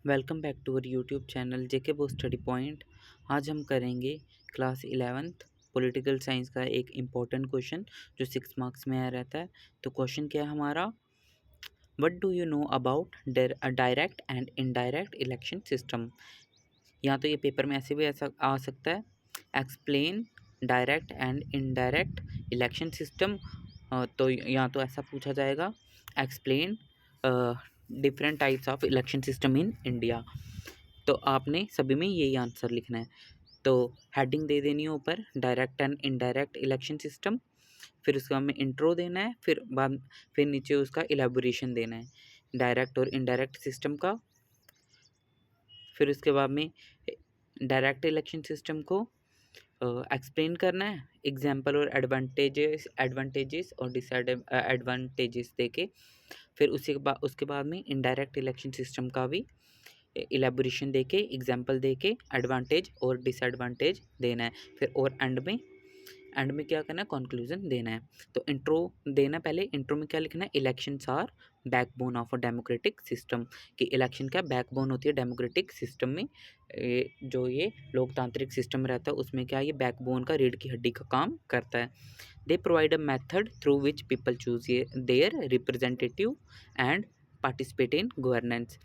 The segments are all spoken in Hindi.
Welcome back to our YouTube channel JK वो स्टडी पॉइंट। आज हम करेंगे क्लास 11th पॉलिटिकल साइंस का एक इम्पॉर्टेंट क्वेश्चन जो 6 मार्क्स में आया रहता है। तो क्वेश्चन क्या है हमारा, what do you know about direct and indirect election system. या तो ये पेपर में ऐसे भी ऐसा आ सकता है, explain direct and indirect election system. तो या तो ऐसा पूछा जाएगा, explain different types of election system in India. तो आपने सभी में यही आंसर लिखना है। तो हेडिंग दे देनी है ऊपर, direct and indirect election system, फिर उसका हमें इंट्रो देना है, फिर नीचे उसका इलेबोरेशन देना है डायरेक्ट और इनडायरेक्ट सिस्टम का। फिर उसके बाद में डायरेक्ट इलेक्शन सिस्टम को एक्सप्लेन करना है, एग्जाम्पल और एडवांटेजेस और डिसएडवांटेजेस देके। फिर उसके बाद में इनडायरेक्ट इलेक्शन सिस्टम का भी इलेबोरेशन देके, एग्जाम्पल देके, एडवांटेज और डिसएडवांटेज देना है। फिर और एंड में क्या करना है, कंक्लूजन देना है। तो इंट्रो देना, पहले इंट्रो में क्या लिखना है, elections are backbone of a democratic system, कि इलेक्शन क्या बैकबोन होती है डेमोक्रेटिक सिस्टम में। जो ये लोकतांत्रिक सिस्टम रहता है उसमें क्या, ये बैकबोन का, रीढ़ की हड्डी का काम करता है। They provide a method through which people choose their representative and participate in governance.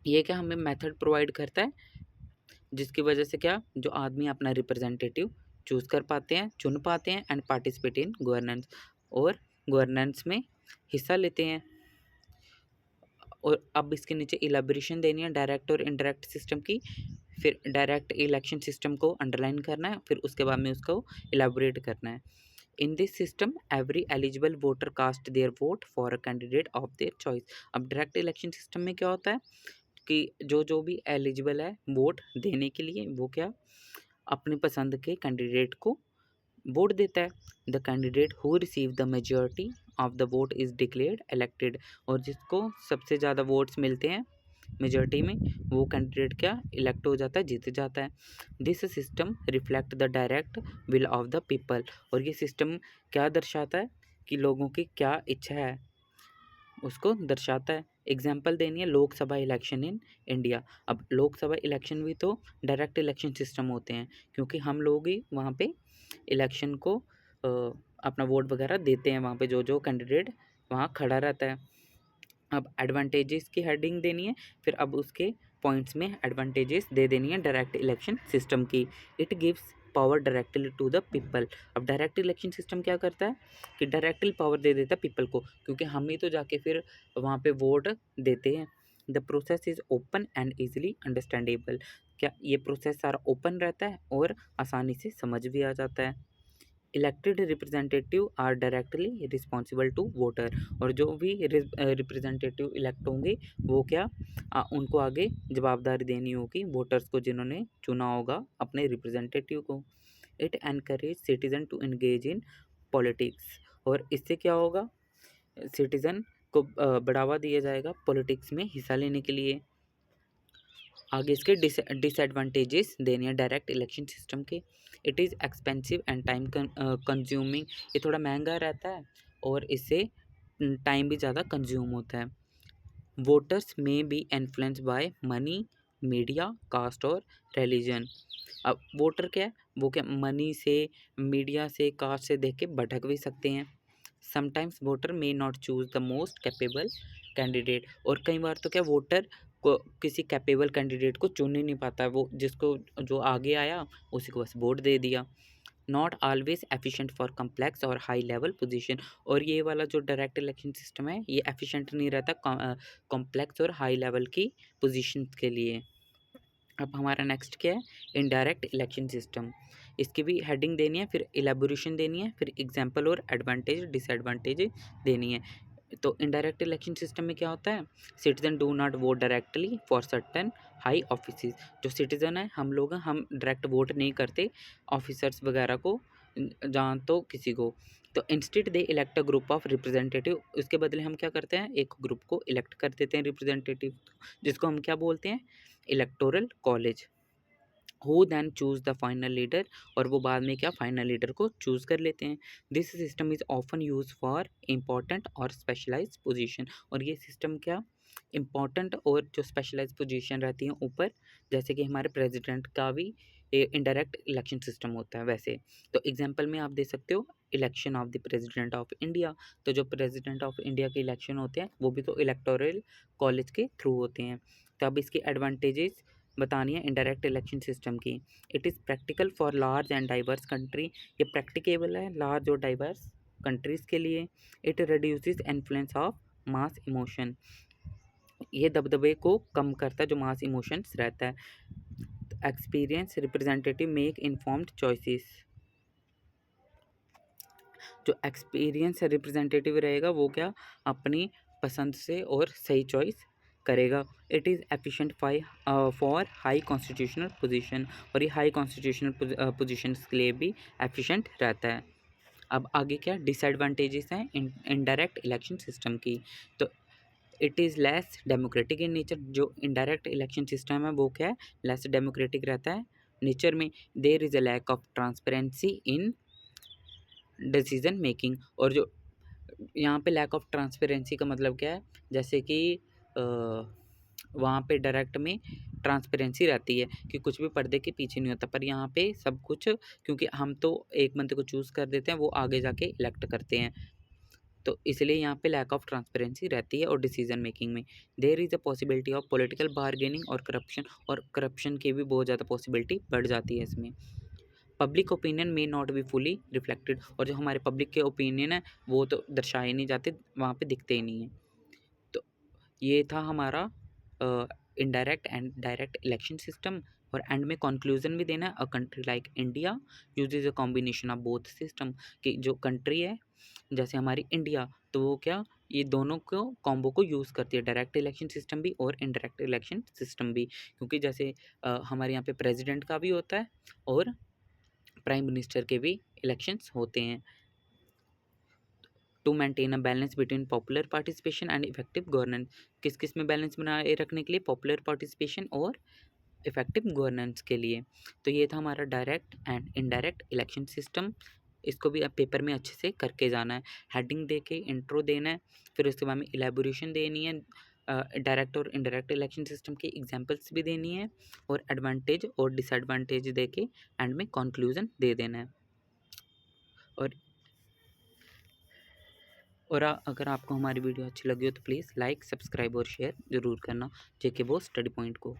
ये क्या हमें मेथड प्रोवाइड करता है जिसकी वजह से क्या, जो आदमी अपना रिप्रेजेंटेटिव चूज़ कर पाते हैं, चुन पाते हैं, एंड पार्टिसिपेट इन गवर्नेंस, और गवर्नेंस में हिस्सा लेते हैं। और अब इसके नीचे इलेबोरेशन देनी है डायरेक्ट और इनडायरेक्ट सिस्टम की। फिर डायरेक्ट इलेक्शन सिस्टम को अंडरलाइन करना है, फिर उसके बाद में उसको इलेबोरेट करना है। In this system every eligible voter cast their vote for a candidate of their choice. अब डायरेक्ट इलेक्शन सिस्टम में क्या होता है कि जो जो भी एलिजिबल है वोट देने के लिए, वो क्या, अपनी पसंद के कैंडिडेट को वोट देता है। The candidate who receive the majority of the vote is declared elected, और जिसको सबसे ज़्यादा वोट्स मिलते हैं मेजॉरिटी में, वो कैंडिडेट क्या, इलेक्ट हो जाता है, जीत जाता है। This system reflect the direct will of the people, और ये सिस्टम क्या दर्शाता है कि लोगों की क्या इच्छा है उसको दर्शाता है। एग्जाम्पल देनी है, लोकसभा इलेक्शन इन इंडिया। अब लोकसभा इलेक्शन भी तो डायरेक्ट इलेक्शन सिस्टम होते हैं, क्योंकि हम लोग ही वहाँ पे इलेक्शन को अपना वोट वगैरह देते हैं, वहाँ पे जो जो कैंडिडेट वहाँ खड़ा रहता है। अब एडवांटेजेस की हेडिंग देनी है, फिर अब उसके पॉइंट्स में एडवांटेजेस दे देनी है डायरेक्ट इलेक्शन सिस्टम की। It gives power directly to the people. अब डायरेक्ट इलेक्शन सिस्टम क्या करता है कि डायरेक्टली पावर दे देता है पीपल को, क्योंकि हम ही तो जाके फिर वहाँ पे वोट देते हैं। The process is open and easily understandable. क्या ये प्रोसेस सारा ओपन रहता है और आसानी से समझ भी आ जाता है। Elected representative are directly responsible to voter, और जो भी रिप्रेजेंटेटिव इलेक्ट होंगे वो क्या, उनको आगे जवाबदारी देनी होगी वोटर्स को जिन्होंने चुना होगा अपने रिप्रेजेंटेटिव को। It encourage citizen to engage in politics, और इससे क्या होगा, सिटीजन को बढ़ावा दिया जाएगा पॉलिटिक्स में हिस्सा लेने के लिए। आगे इसके डिसएडवांटेजेस देने हैं डायरेक्ट इलेक्शन सिस्टम के। It is expensive and time consuming, ये थोड़ा महंगा रहता है और इससे टाइम भी ज़्यादा कंज्यूम होता है। Voters may be influence by money, media, caste और रिलीजन। अब वोटर क्या है, वो क्या मनी से, मीडिया से, कास्ट से देख के भटक भी सकते हैं। Sometimes voter may not choose the most capable candidate, और कई बार तो क्या वोटर को किसी कैपेबल कैंडिडेट को चुन ही नहीं पाता है, वो जिसको जो आगे आया उसी को बस वोट दे दिया। Not always efficient for complex और हाई लेवल पोजीशन, और ये वाला जो डायरेक्ट इलेक्शन सिस्टम है ये एफिशिएंट नहीं रहता कॉम्प्लेक्स और हाई लेवल की पोजीशन के लिए। अब हमारा नेक्स्ट क्या है, इनडायरेक्ट इलेक्शन सिस्टम। इसकी भी हेडिंग देनी है, फिर इलेबोरेशन देनी है, फिर एग्जाम्पल और एडवांटेज डिसएडवांटेज देनी है। तो इनडायरेक्ट इलेक्शन सिस्टम में क्या होता है, citizen do not vote directly for certain high office. जो सिटीजन है, हम लोग हैं, हम डायरेक्ट वोट नहीं करते ऑफिसर्स वगैरह को, जहाँ तो किसी को। तो instead they elect a group of representative, उसके बदले हम क्या करते हैं, एक ग्रुप को इलेक्ट कर देते हैं रिप्रेजेंटेटिव, जिसको हम क्या बोलते हैं, electoral college. Who then choose the final leader, और वो बाद में क्या फाइनल लीडर को चूज़ कर लेते हैं। This system is often use for important और स्पेशलाइज्ड पोजीशन, और ये सिस्टम क्या इम्पॉर्टेंट और जो स्पेशलाइज पोजीशन रहती हैं ऊपर, जैसे कि हमारे प्रेसिडेंट का भी इनडायरेक्ट इलेक्शन सिस्टम होता है वैसे। तो एग्जांपल में आप दे सकते हो election of the president of India. तो जो प्रेसिडेंट ऑफ इंडिया के इलेक्शन होते हैं वो भी तो इलेक्टोरल कॉलेज के थ्रू होते हैं। तो अब इसकी एडवांटेजेस बतानी है इनडायरेक्ट इलेक्शन सिस्टम की। It is practical for large and diverse country. ये प्रैक्टिकेबल है लार्ज और डाइवर्स कंट्रीज़ के लिए। It reduces influence of mass emotion. ये दबदबे को कम करता है जो मास इमोशंस रहता है। Experience representative make informed choices. जो एक्सपीरियंस रिप्रेजेंटेटिव रहेगा वो क्या अपनी पसंद से और सही चॉइस करेगा। It is efficient for high constitutional position. और ये हाई कॉन्स्टिट्यूशनल पोजीशंस के लिए भी एफिशिएंट रहता है। अब आगे क्या डिसएडवांटेजेस हैं इनडायरेक्ट इलेक्शन सिस्टम की। तो it is less democratic in nature. जो इनडायरेक्ट इलेक्शन सिस्टम है वो क्या है लेस डेमोक्रेटिक रहता है नेचर में। There is a lack of transparency in decision making. और जो यहाँ पे लैक ऑफ ट्रांसपेरेंसी का मतलब क्या है, जैसे कि वहाँ पे डायरेक्ट में ट्रांसपेरेंसी रहती है कि कुछ भी पर्दे के पीछे नहीं होता, पर यहाँ पे सब कुछ क्योंकि हम तो एक बंदे को चूज़ कर देते हैं वो आगे जाके इलेक्ट करते हैं, तो इसलिए यहाँ पे लैक ऑफ ट्रांसपेरेंसी रहती है। और डिसीजन मेकिंग में there is a possibility of political bargaining और करप्शन की भी बहुत ज़्यादा पॉसिबिलिटी बढ़ जाती है इसमें। Public opinion may not be fully reflected. और जो हमारे पब्लिक के ओपिनियन है वो तो दर्शाए नहीं जाते, वहाँ पे दिखते ही नहीं हैं। तो ये था हमारा indirect and direct election system. और एंड में कंक्लूजन भी देना है। A country like India usage a combination of both system. कि जो कंट्री है जैसे हमारी इंडिया, तो वो क्या ये दोनों को कॉम्बो को यूज़ करती है, डायरेक्ट इलेक्शन सिस्टम भी और इनडायरेक्ट इलेक्शन सिस्टम भी। क्योंकि जैसे हमारे यहाँ पे प्रेसिडेंट का भी होता है और प्राइम मिनिस्टर के भी इलेक्शंस होते हैं। To maintain a balance between popular participation and effective governance. किस किस में बैलेंस बनाए रखने के लिए, पॉपुलर पार्टिसिपेशन और इफेक्टिव गवर्नेंस के लिए। तो ये था हमारा direct and indirect election system. इसको भी अब पेपर में अच्छे से करके जाना है। हेडिंग दे के इंट्रो देना है, फिर उसके बाद में इलेबोरेशन देनी है, डायरेक्ट और इनडायरेक्ट इलेक्शन सिस्टम की एग्जांपल्स भी देनी है, और एडवांटेज और डिसएडवांटेज दे के एंड में कंक्लूजन दे देना है। और अगर आपको हमारी वीडियो अच्छी लगी हो तो प्लीज़ लाइक, सब्सक्राइब और शेयर ज़रूर करना जेके बॉस स्टडी पॉइंट को।